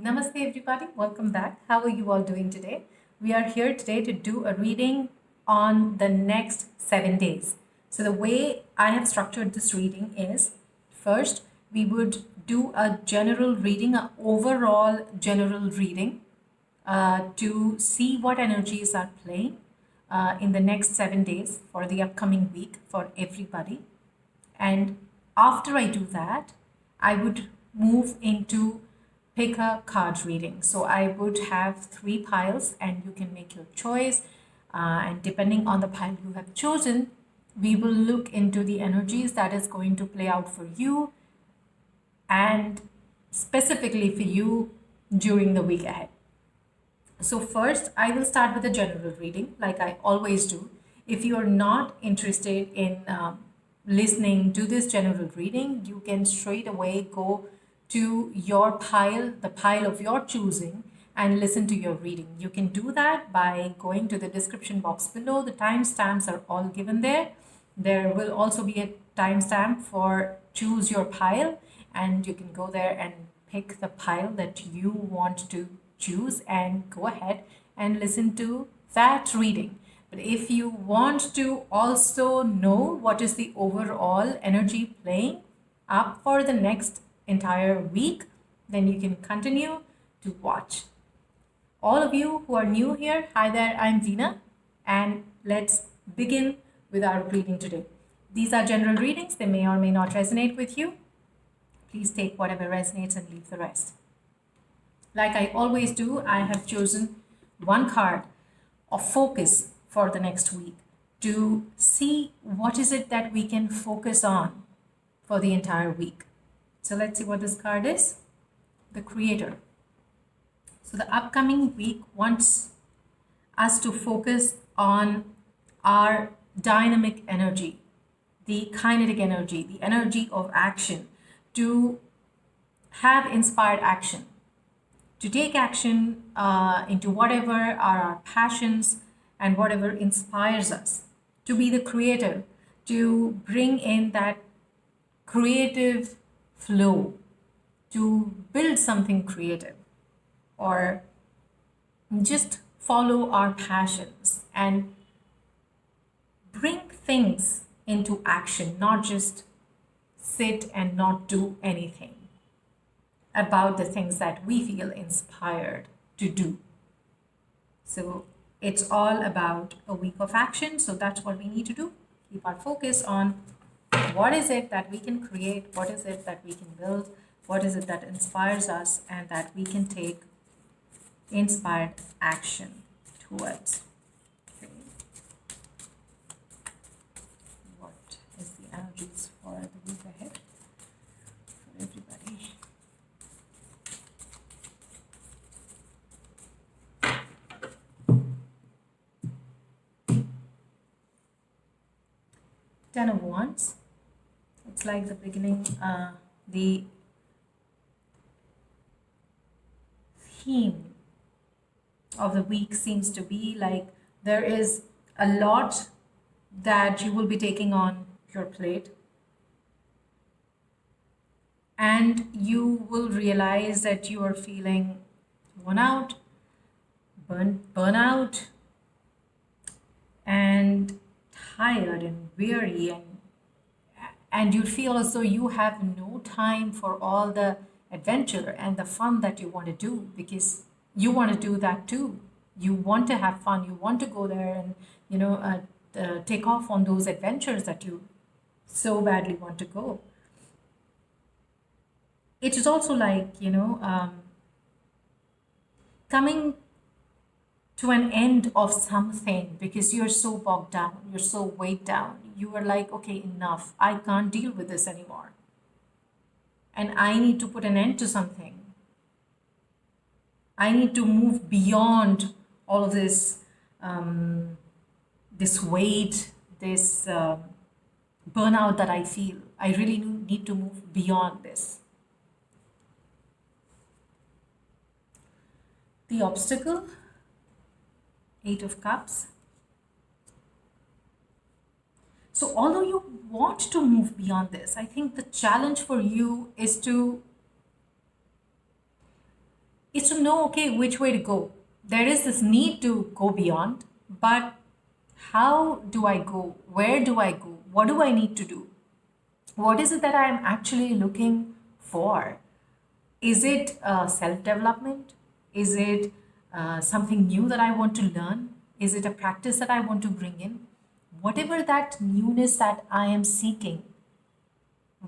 Namaste, everybody. Welcome back. How are you all doing today? We are here today to do a reading on the next 7 days. So, the way I have structured this reading is first, we would do a general reading, an overall general reading to see what energies are playing in the next 7 days for the upcoming week for everybody. And after I do that, I would move into pick a card reading. So I would have 3 piles and you can make your choice. And depending on the pile you have chosen, we will look into the energies that is going to play out for you and specifically for you during the week ahead. So first, I will start with a general reading like I always do. If you are not interested in listening to this general reading, you can straight away go to your pile, the pile of your choosing, and listen to your reading. You can do that by going to the description box below. The timestamps are all given there. There will also be a timestamp for choose your pile, and you can go there and pick the pile that you want to choose and go ahead and listen to that reading. But if you want to also know what is the overall energy playing up for the next entire week, then you can continue to watch. All of you who are new here, hi there, I'm Veena, and let's begin with our reading today. These are general readings, they may or may not resonate with you. Please take whatever resonates and leave the rest. Like I always do, I have chosen one card of focus for the next week to see what is it that we can focus on for the entire week. So let's see what this card is. The Creator. So the upcoming week wants us to focus on our dynamic energy, the kinetic energy, the energy of action, to have inspired action, to take action into whatever are our passions and whatever inspires us, to be the creator, to bring in that creative flow, to build something creative, or just follow our passions and bring things into action, not just sit and not do anything about the things that we feel inspired to do. So it's all about a week of action. So that's what we need to do. Keep our focus on what is it that we can create, what is it that we can build, what is it that inspires us, and that we can take inspired action towards. Okay. What is the energies for the week ahead for everybody? Ten of Wands. It's like the beginning, the theme of the week seems to be like there is a lot that you will be taking on your plate, and you will realize that you are feeling worn out, burnout, and tired and weary, and you feel as though you have no time for all the adventure and the fun that you want to do, because you want to do that too. You want to have fun, you want to go there and take off on those adventures that you so badly want to go. It is also like coming to an end of something because you're so bogged down, you're so weighed down. You are like, okay, enough. I can't deal with this anymore. And I need to put an end to something. I need to move beyond all of this, this weight, this burnout that I feel. I really need to move beyond this. The obstacle, 8 of Cups. So although you want to move beyond this, I think the challenge for you is to is to know, okay, which way to go. There is this need to go beyond, but how do I go? Where do I go? What do I need to do? What is it that I am actually looking for? Is it self development? Is it something new that I want to learn? Is it a practice that I want to bring in? Whatever that newness that I am seeking,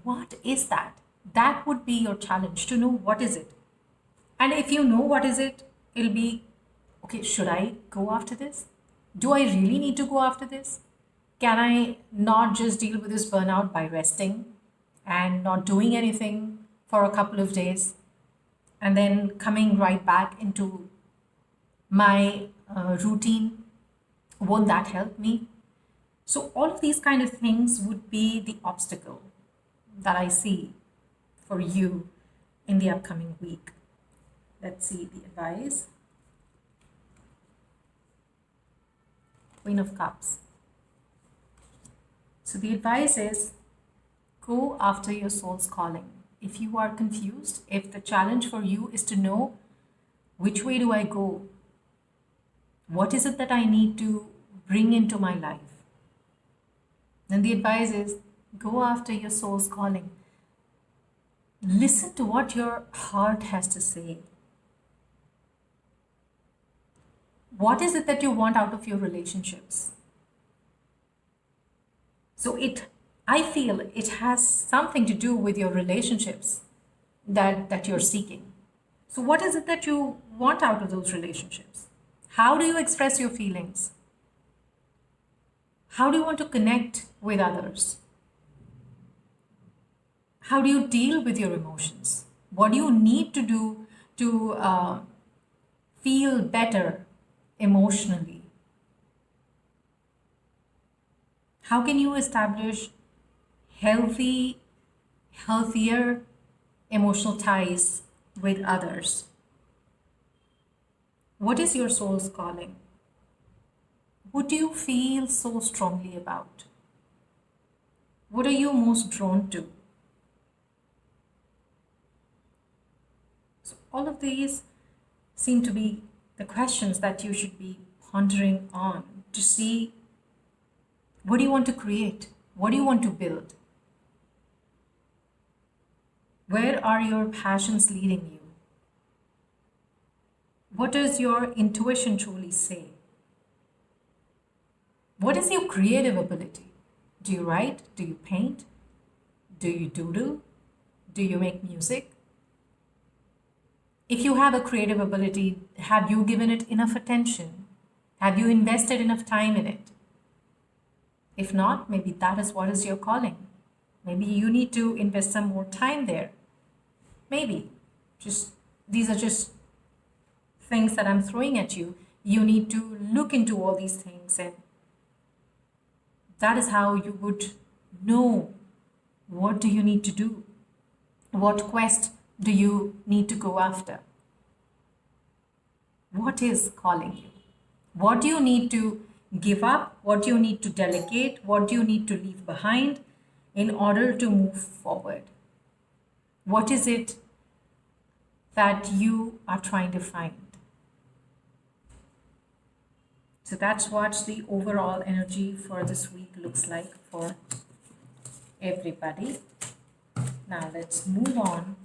what is that? That would be your challenge, to know what is it. And if you know what is it, it'll be okay, should I go after this? Do I really need to go after this? Can I not just deal with this burnout by resting and not doing anything for a couple of days and then coming right back into my routine? Won't that help me? So, all of these kind of things would be the obstacle that I see for you in the upcoming week. Let's see the advice. Queen of Cups. So the advice is, go after your soul's calling. If you are confused, if the challenge for you is to know which way do I go, what is it that I need to bring into my life, then the advice is, go after your soul's calling. Listen to what your heart has to say. What is it that you want out of your relationships? So I feel it has something to do with your relationships that you're seeking. So what is it that you want out of those relationships? How do you express your feelings? How do you want to connect with others? How do you deal with your emotions? What do you need to do to feel better emotionally? How can you establish healthier emotional ties with others? What is your soul's calling? What do you feel so strongly about? What are you most drawn to? So all of these seem to be the questions that you should be pondering on to see, what do you want to create? What do you want to build? Where are your passions leading you? What does your intuition truly say? What is your creative ability? Do you write? Do you paint? Do you doodle? Do you make music? If you have a creative ability, have you given it enough attention? Have you invested enough time in it? If not, maybe that is what is your calling. Maybe you need to invest some more time there. Maybe. These are just things that I'm throwing at you. You need to look into all these things, and that is how you would know, what do you need to do? What quest do you need to go after? What is calling you? What do you need to give up? What do you need to delegate? What do you need to leave behind in order to move forward? What is it that you are trying to find? So that's what the overall energy for this week looks like for everybody. Now let's move on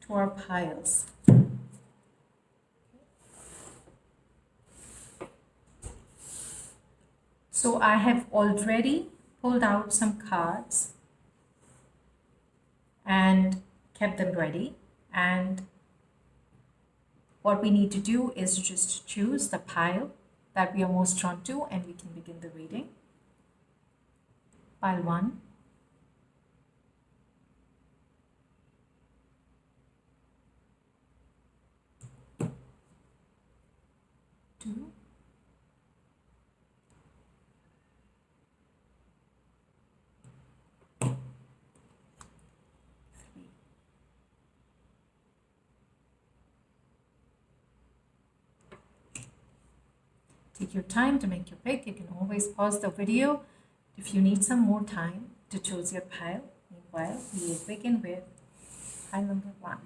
to our piles. So I have already pulled out some cards and kept them ready, and what we need to do is just choose the pile that we are most drawn to, and we can begin the reading. Pile 1, 2, 3. Take your time to make your pick. You can always pause the video if you need some more time to choose your pile. Meanwhile, we will begin with pile number 1.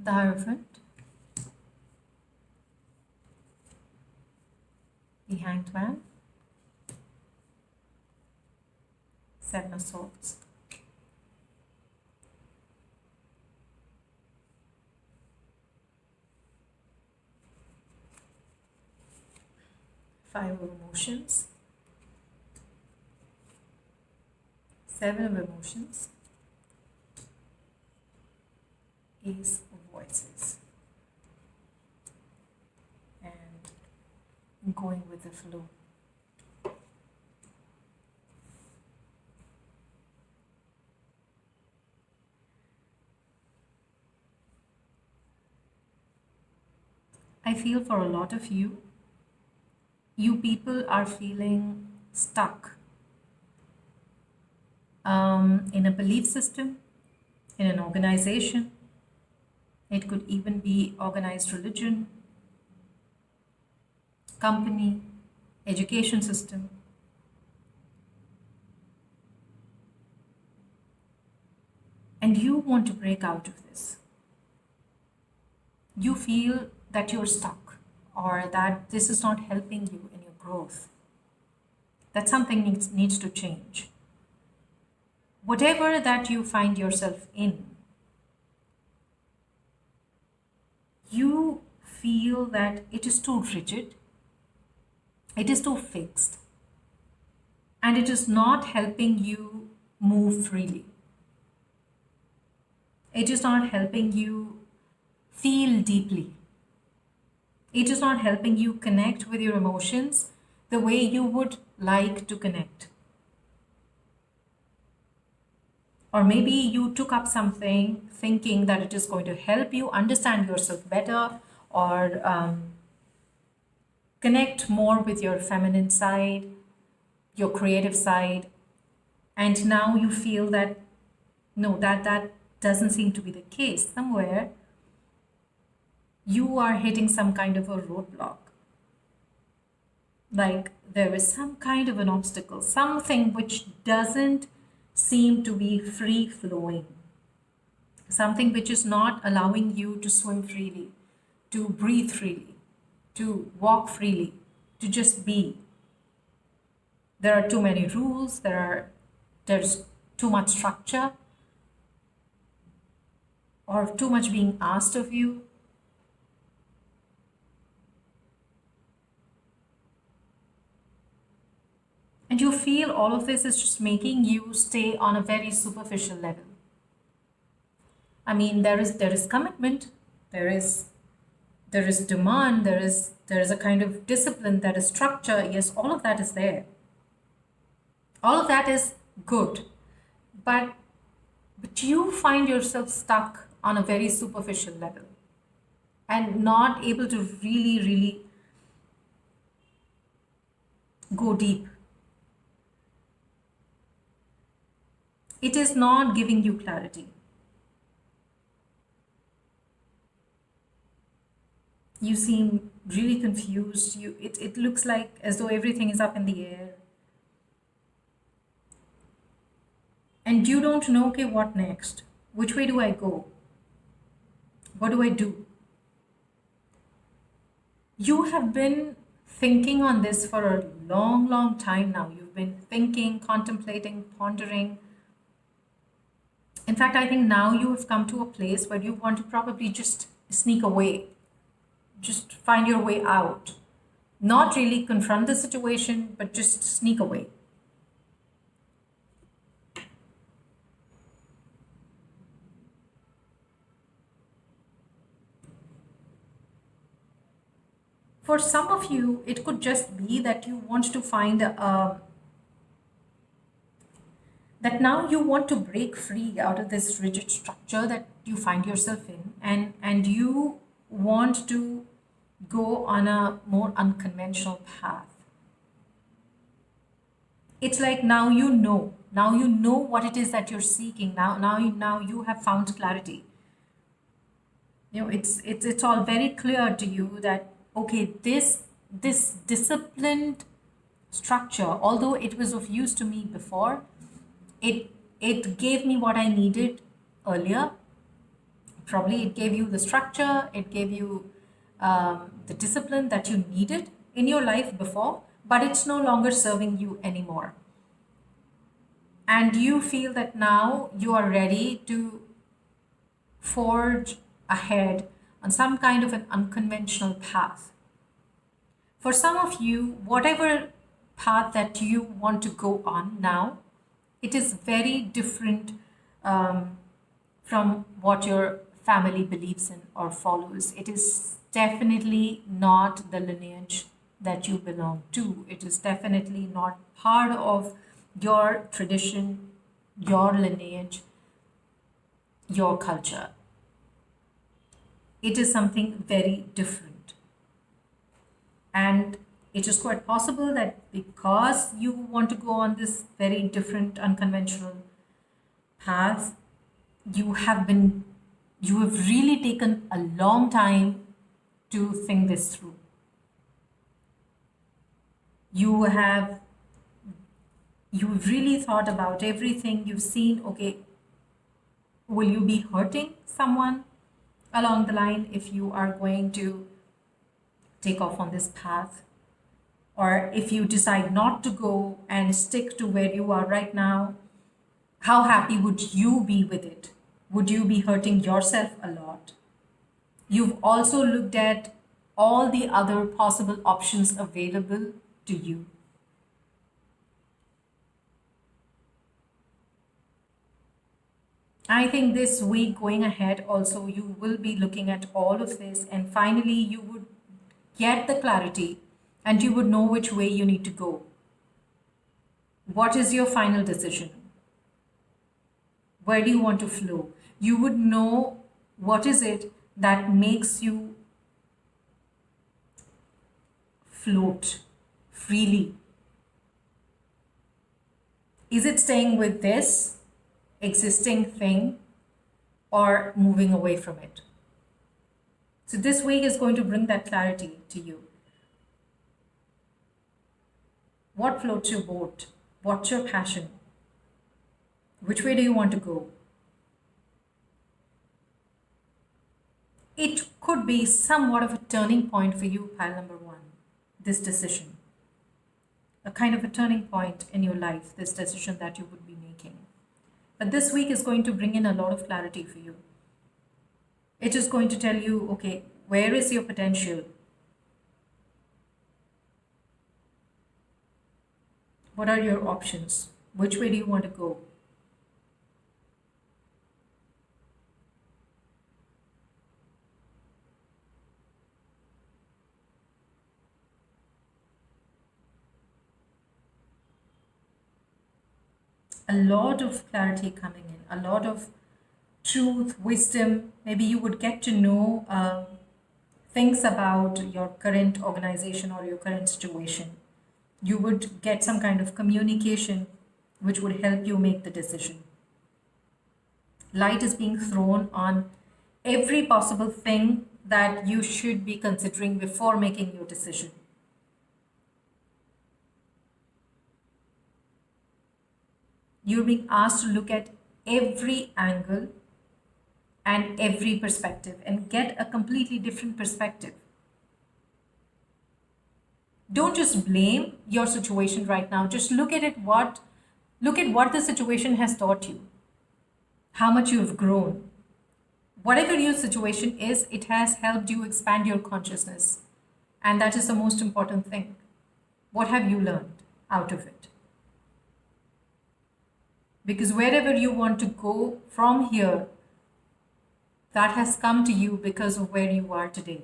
the Hierophant, the Hanged Man, Seven of Swords, Five of Emotions, Seven of Emotions, Ace of Voices, and going with the flow. I feel for a lot of you, you people are feeling stuck in a belief system, in an organization. It could even be organized religion, company, education system. And you want to break out of this. You feel that you're stuck or that this is not helping you in your growth. That something needs to change. Whatever that you find yourself in, you feel that it is too rigid, it is too fixed, and it is not helping you move freely. It is not helping you feel deeply. It is not helping you connect with your emotions the way you would like to connect. Or maybe you took up something thinking that it is going to help you understand yourself better or connect more with your feminine side, your creative side. And now you feel that, no, that doesn't seem to be the case. Somewhere you are hitting some kind of a roadblock. Like there is some kind of an obstacle, something which doesn't seem to be free flowing, something which is not allowing you to swim freely, to breathe freely, to walk freely, to just be. There are too many rules, there's too much structure, or too much being asked of you. And you feel all of this is just making you stay on a very superficial level. I mean, there is commitment, there is demand, there is a kind of discipline, there is structure. Yes, all of that is there. All of that is good, but you find yourself stuck on a very superficial level and not able to really go deep. It is not giving you clarity. You seem really confused. It looks like as though everything is up in the air. And you don't know, okay, what next? Which way do I go? What do I do? You have been thinking on this for a long time now. You've been thinking, contemplating, pondering. In fact, I think now you have come to a place where you want to probably just sneak away, just find your way out. Not really confront the situation, but just sneak away. For some of you, it could just be that you want to find that now you want to break free out of this rigid structure that you find yourself in, and you want to go on a more unconventional path. It's like now you know what it is that you're seeking. Now you have found clarity. It's all very clear to you that, okay, this disciplined structure, although it was of use to me before, it gave me what I needed earlier, Probably it gave you the structure, it gave you the discipline that you needed in your life before, but it's no longer serving you anymore. And you feel that now you are ready to forge ahead on some kind of an unconventional path. For some of you, whatever path that you want to go on now, it is very different from what your family believes in or follows. It is definitely not the lineage that you belong to. It is definitely not part of your tradition, your lineage, your culture. It is something very different. And it is quite possible that because you want to go on this very different, unconventional path, you have really taken a long time to think this through. You've really thought about everything. You've seen, okay, will you be hurting someone along the line if you are going to take off on this path? Or if you decide not to go and stick to where you are right now, how happy would you be with it? Would you be hurting yourself a lot? You've also looked at all the other possible options available to you. I think this week going ahead, also, you will be looking at all of this, and finally, you would get the clarity and you would know which way you need to go. What is your final decision? Where do you want to flow? You would know what is it that makes you float freely. Is it staying with this existing thing or moving away from it? So this week is going to bring that clarity to you. What floats your boat? What's your passion? Which way do you want to go? It could be somewhat of a turning point for you, pile number one, this decision. A kind of a turning point in your life, this decision that you would be making. But this week is going to bring in a lot of clarity for you. It is going to tell you, okay, where is your potential? What are your options? Which way do you want to go? A lot of clarity coming in, a lot of truth, wisdom. Maybe you would get to know things about your current organization or your current situation. You would get some kind of communication which would help you make the decision. Light is being thrown on every possible thing that you should be considering before making your decision. You're being asked to look at every angle and every perspective and get a completely different perspective. Don't just blame your situation right now. Just look at what the situation has taught you. How much you've grown. Whatever your situation is, it has helped you expand your consciousness. And that is the most important thing. What have you learned out of it? Because wherever you want to go from here, that has come to you because of where you are today.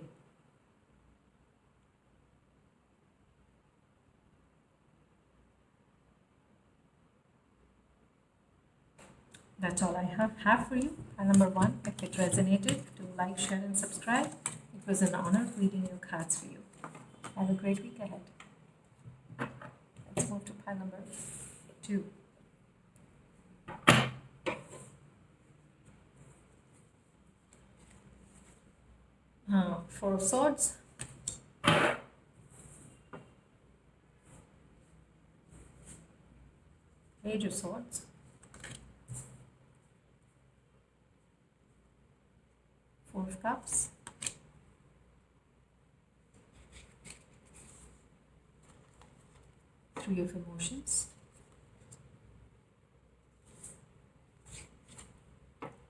That's all I have for you. And number one, if it resonated, do like, share, and subscribe. It was an honor reading your cards for you. Have a great week ahead. Let's move to pile number 2. Four of Swords. Page of Swords. of Cups, Three of Emotions,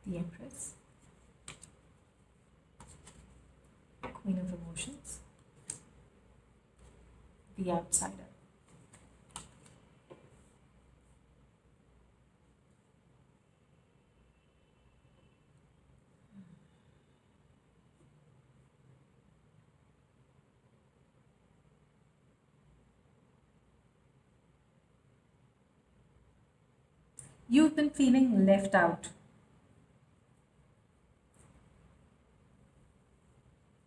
the Empress, Queen of Emotions, the Outsider. You've been feeling left out.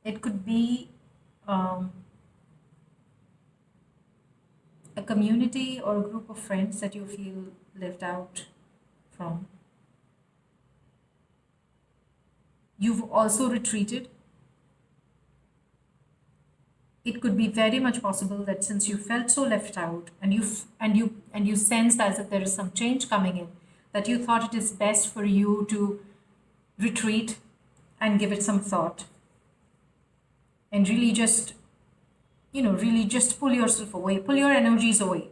It could be a community or a group of friends that you feel left out from. You've also retreated. It could be very much possible that since you felt so left out and you sensed as if there is some change coming in, that you thought it is best for you to retreat and give it some thought and really just pull yourself away, pull your energies away.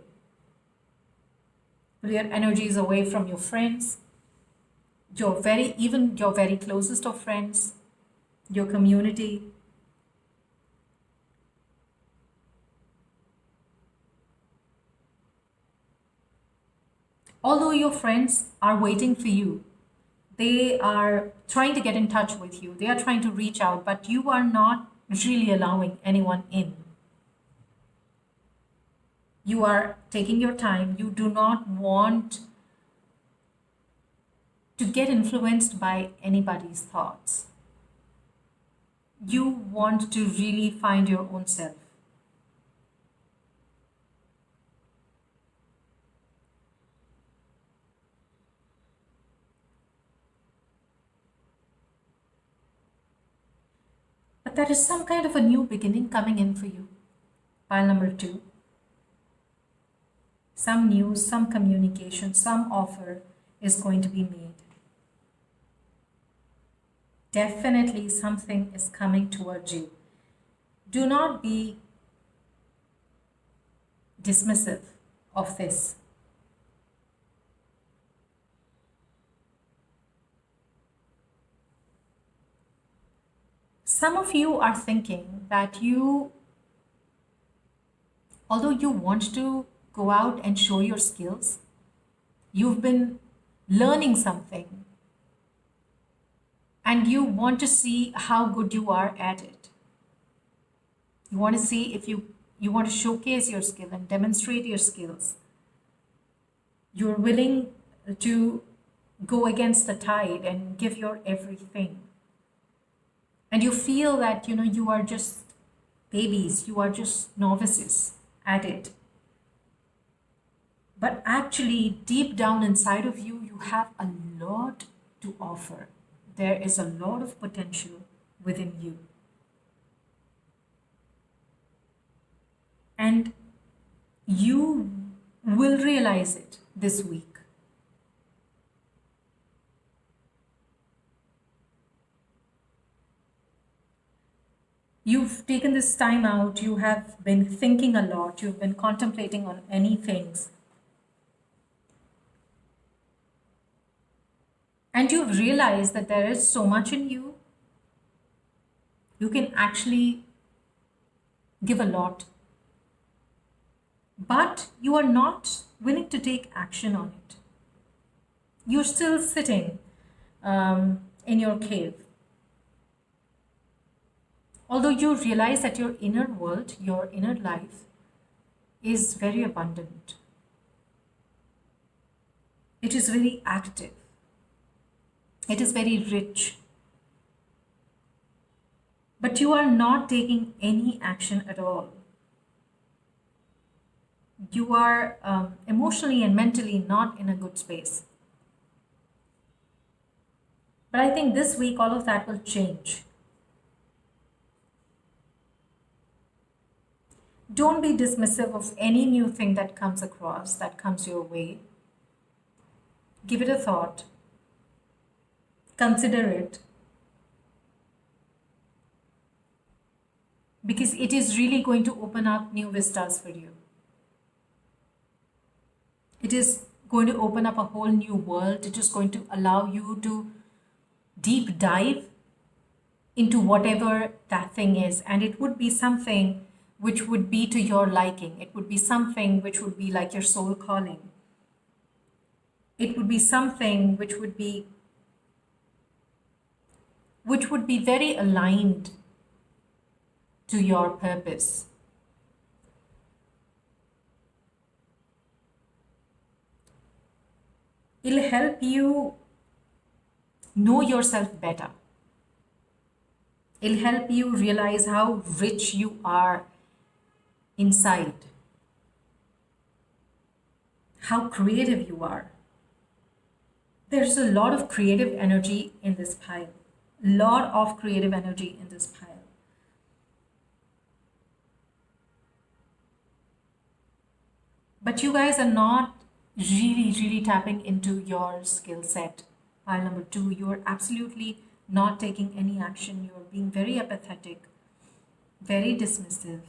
Pull your energies away from your friends, your very closest of friends, your community. Although your friends are waiting for you, they are trying to get in touch with you, they are trying to reach out, but you are not really allowing anyone in. You are taking your time. You do not want to get influenced by anybody's thoughts. You want to really find your own self. But there is some kind of a new beginning coming in for you. Pile number 2. Some news, some communication, some offer is going to be made. Definitely something is coming towards you. Do not be dismissive of this. Some of you are thinking that although you want to go out and show your skills, you've been learning something and you want to see how good you are at it. You want to see if you want to showcase your skill and demonstrate your skills. You're willing to go against the tide and give your everything. And you feel that, you are just babies, you are just novices at it. But actually, deep down inside of you, you have a lot to offer. There is a lot of potential within you. And you will realize it this week. You've taken this time out, you have been thinking a lot, you've been contemplating on many things. And you've realized that there is so much in you. You can actually give a lot. But you are not willing to take action on it. You're still sitting in your cave. Although you realize that your inner world, your inner life is very abundant. It is very active. It is very rich. But you are not taking any action at all. You are emotionally and mentally not in a good space. But I think this week all of that will change. Don't be dismissive of any new thing that comes across, that comes your way. Give it a thought. Consider it. because it is really going to open up new vistas for you. It is going to open up a whole new world. It is going to allow you to deep dive into whatever that thing is. And it would be something which would be to your liking. It would be something which would be like your soul calling. It would be something which would be very aligned to your purpose. It'll help you know yourself better. It'll help you realize how rich you are inside, how creative you are. There's a lot of creative energy in this pile. Lot of creative energy in this pile. But you guys are not really tapping into your skill set. Pile number 2, you are absolutely not taking any action. You're being very apathetic, very dismissive.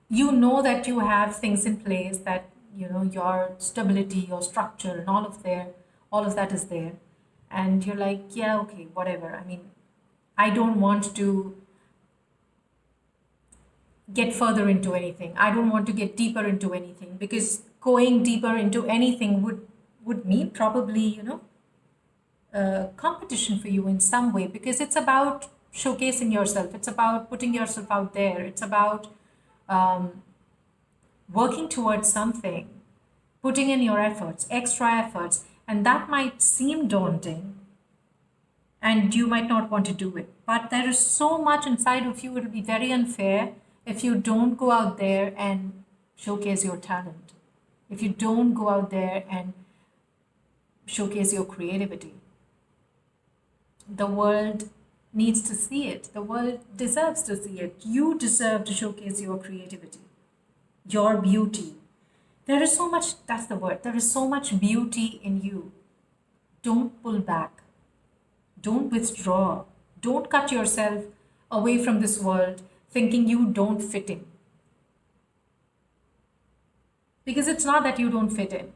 You know that you have things in place, that your stability, your structure, and all of that is there. And you're like, yeah, okay, whatever. I mean, I don't want to get further into anything. I don't want to get deeper into anything, because going deeper into anything would mean probably, competition for you in some way, because it's about showcasing yourself. It's about putting yourself out there. It's about working towards something, putting in your efforts, extra efforts, and that might seem daunting and you might not want to do it. But there is so much inside of you, it'll be very unfair if you don't go out there and showcase your talent, if you don't go out there and showcase your creativity. The world needs to see it. The world deserves to see it. You deserve to showcase your creativity, your beauty. There is so much, that's the word, there is so much beauty in you. Don't pull back. Don't withdraw. Don't cut yourself away from this world thinking you don't fit in. Because it's not that you don't fit in.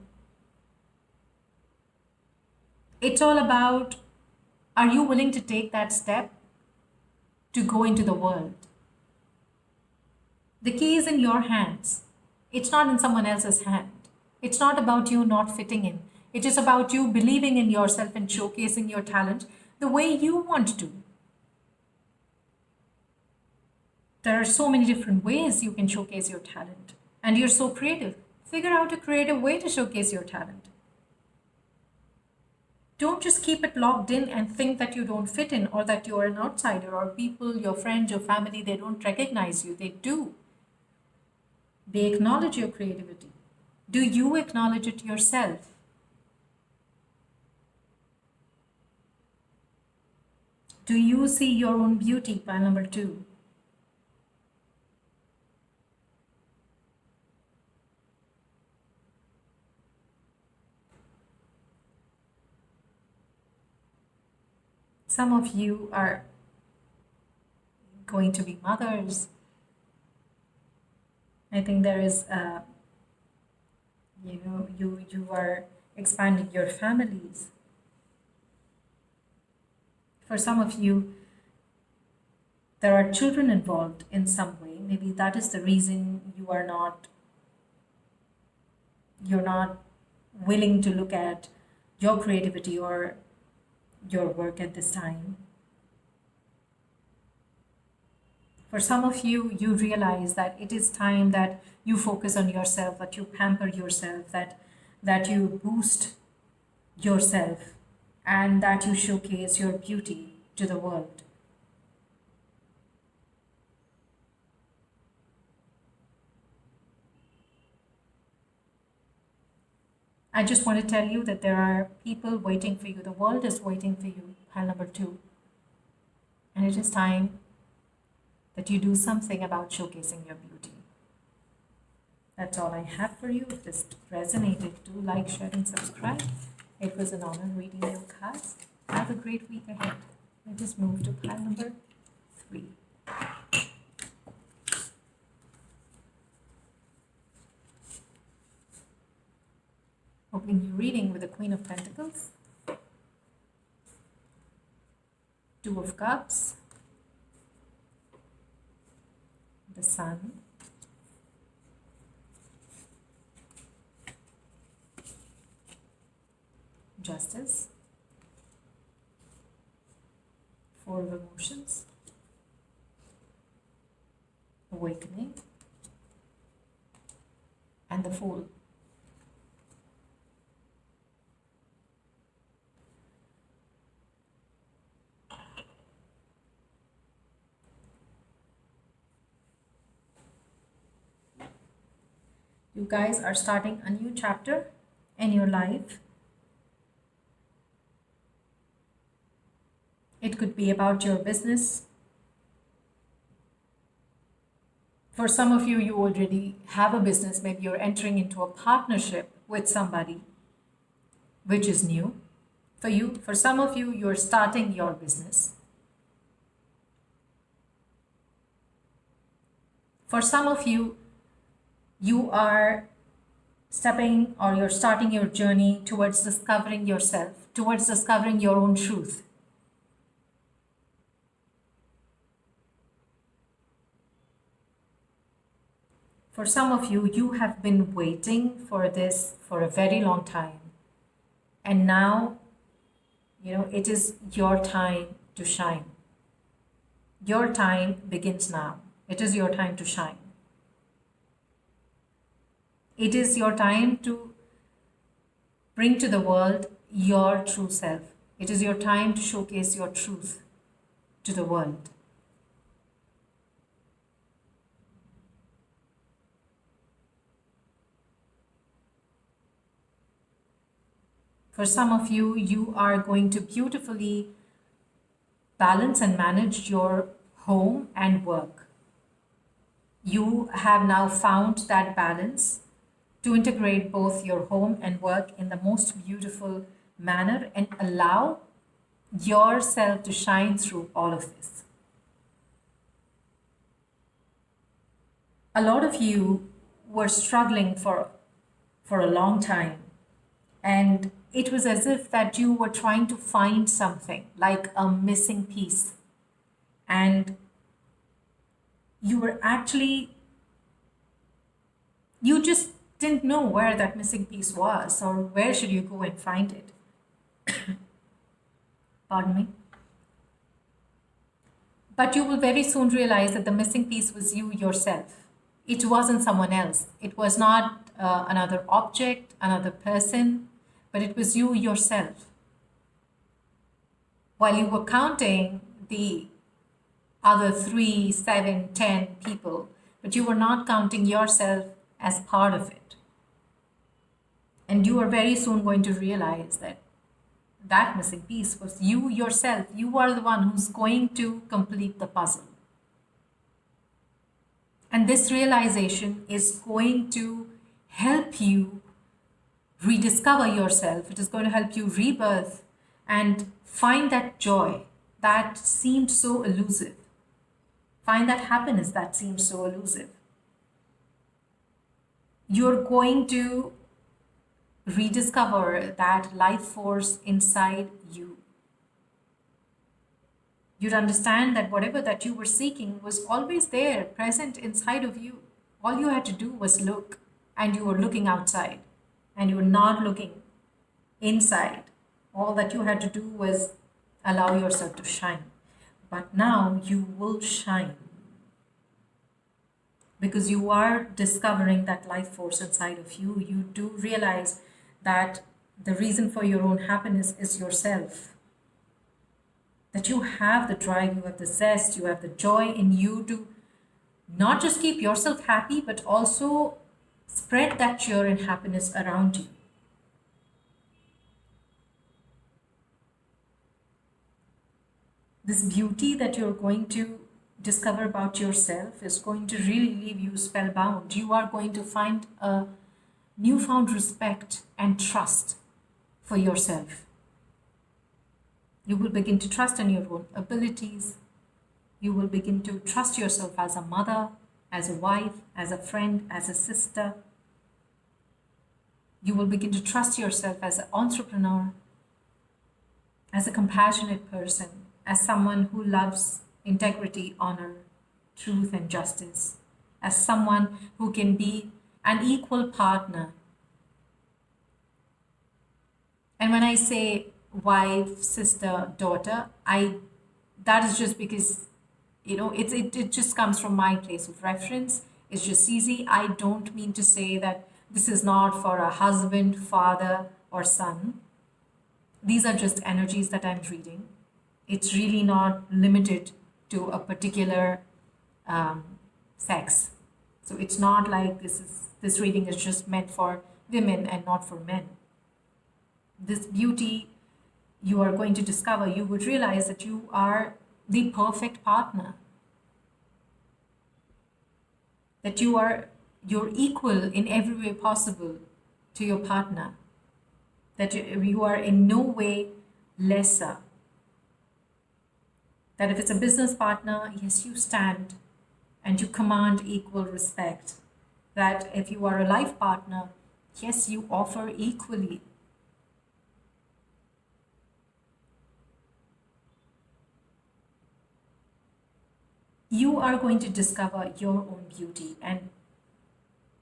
It's all about, are you willing to take that step to go into the world? The key is in your hands. It's not in someone else's hand. It's not about you not fitting in. It is about you believing in yourself and showcasing your talent the way you want to. There are so many different ways you can showcase your talent. And you're so creative. Figure out a creative way to showcase your talent. Don't just keep it locked in and think that you don't fit in, or that you're an outsider, or people, your friends, your family, they don't recognize you. They do. They acknowledge your creativity. Do you acknowledge it yourself? Do you see your own beauty? Pile number 2. Some of you are going to be mothers. I think there is, you are expanding your families. For some of you, there are children involved in some way. Maybe that is the reason you're not willing to look at your creativity or your work at this time. For some of you, you realize that it is time that you focus on yourself, that you pamper yourself, that you boost yourself, and that you showcase your beauty to the world. I just want to tell you that there are people waiting for you. The world is waiting for you, pile number 2. And it is time that you do something about showcasing your beauty. That's all I have for you. If this resonated, do like, share, and subscribe. It was an honor reading your cards. Have a great week ahead. Let us move to pile number 3. 3. Opening your reading with the Queen of Pentacles, 2 of Cups, the Sun, Justice, 4 of Emotions, Awakening, and the Fool. You guys are starting a new chapter in your life. It could be about your business. For some of you, you already have a business. Maybe you're entering into a partnership with somebody, which is new for you. For some of you, you're starting your business. For some of you, you are stepping or you're starting your journey towards discovering yourself, towards discovering your own truth. For some of you, you have been waiting for this for a very long time. And now, it is your time to shine. Your time begins now. It is your time to shine. It is your time to bring to the world your true self. It is your time to showcase your truth to the world. For some of you, you are going to beautifully balance and manage your home and work. You have now found that balance to integrate both your home and work in the most beautiful manner and allow yourself to shine through all of this. A lot of you were struggling for a long time, and it was as if that you were trying to find something like a missing piece, and you just didn't know where that missing piece was or where should you go and find it. Pardon me. But you will very soon realize that the missing piece was you yourself. It wasn't someone else. It was not another object, another person, but it was you yourself. While you were counting the other 3, 7, 10 people, but you were not counting yourself as part of it. And you are very soon going to realize that that missing piece was you yourself. You are the one who's going to complete the puzzle. And this realization is going to help you rediscover yourself. It is going to help you rebirth and find that joy that seemed so elusive. Find that happiness that seems so elusive. You're going to rediscover that life force inside you. You'd understand that whatever that you were seeking was always there, present inside of you. All you had to do was look, and you were looking outside, and you were not looking inside. All that you had to do was allow yourself to shine. But now you will shine because you are discovering that life force inside of you. You do realize that the reason for your own happiness is yourself. That you have the drive, you have the zest, you have the joy in you to not just keep yourself happy, but also spread that cheer and happiness around you. This beauty that you're going to discover about yourself is going to really leave you spellbound. You are going to find a newfound respect and trust for yourself. You will begin to trust in your own abilities, You will begin to trust yourself as a mother, as a wife, as a friend, as a sister. You will begin to trust yourself as an entrepreneur, as a compassionate person, as someone who loves integrity, honor, truth, and justice, as someone who can be an equal partner. And when I say wife, sister, daughter, I that is just because it just comes from my place of reference. It's just easy. I don't mean to say that this is not for a husband, father, or son. These are just energies that I'm reading. It's really not limited to a particular sex. So it's not like this reading is just meant for women and not for men. This beauty you are going to discover, you would realize that you are the perfect partner, that you're equal in every way possible to your partner, that you are in no way lesser, that if it's a business partner, yes, you stand and you command equal respect, that if you are a life partner, yes, you offer equally. You are going to discover your own beauty, and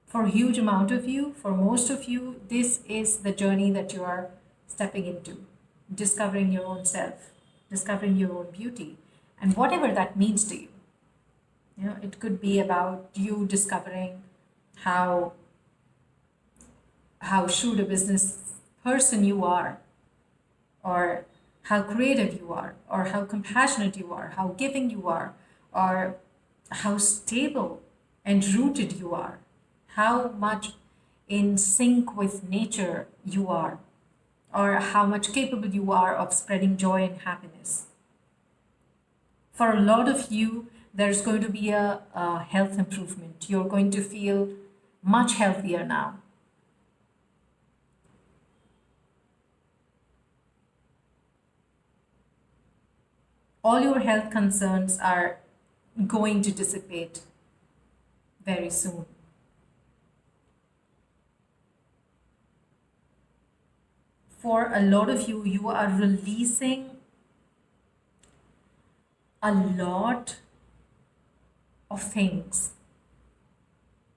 for a huge amount of you, for most of you, this is the journey that you are stepping into, discovering your own self, discovering your own beauty, and whatever that means to you. It could be about you discovering how shrewd a business person you are, or how creative you are, or how compassionate you are, how giving you are, or how stable and rooted you are, how much in sync with nature you are, or how much capable you are of spreading joy and happiness. For a lot of you, there's going to be a health improvement. You're going to feel much healthier now. All your health concerns are going to dissipate very soon. For a lot of you, you are releasing a lot of things,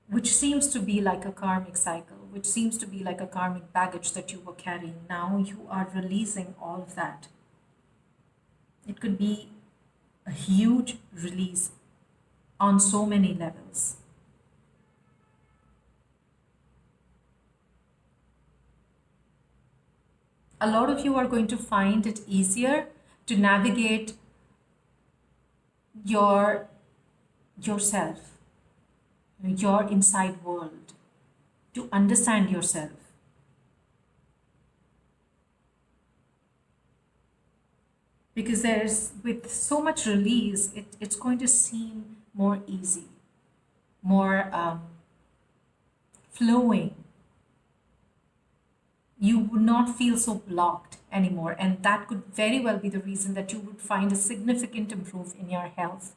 which seems to be like a karmic cycle, which seems to be like a karmic baggage that you were carrying. Now you are releasing all of that. It could be a huge release on so many levels. A lot of you are going to find it easier to navigate yourself, your inside world, to understand yourself. Because with so much release, it's going to seem more easy, more flowing. You would not feel so blocked anymore, and that could very well be the reason that you would find a significant improvement in your health.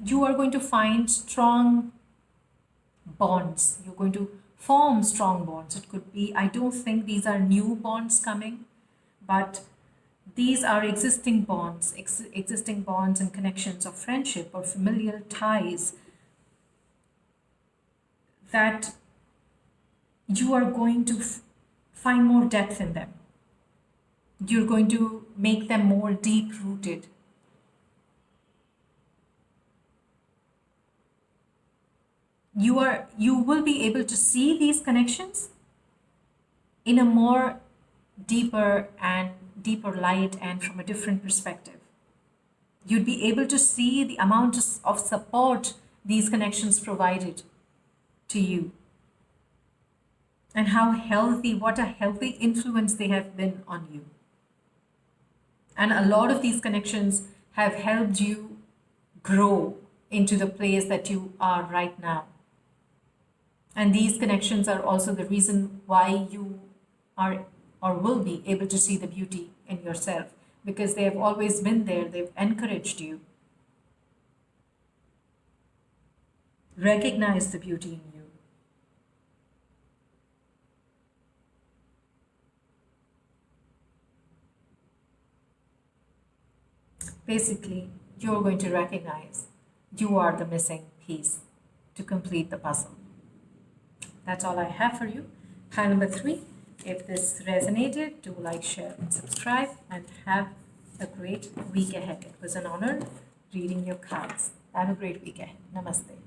You are going to find strong bonds. You're going to form strong bonds. It could be, I don't think these are new bonds coming, but these are existing bonds, existing bonds and connections of friendship or familial ties that you are going to find more depth in them. You're going to make them more deep rooted. You will be able to see these connections in a more deeper light and from a different perspective. You'd be able to see the amount of support these connections provided to you, and what a healthy influence they have been on you. And a lot of these connections have helped you grow into the place that you are right now. And these connections are also the reason why you are or will be able to see the beauty in yourself, because they have always been there, they've encouraged you. Recognize the beauty in you. Basically, you're going to recognize you are the missing piece to complete the puzzle. That's all I have for you. Pile number 3. If this resonated, do like, share, and subscribe, and have a great week ahead. It was an honor reading your cards. Have a great week ahead. Namaste.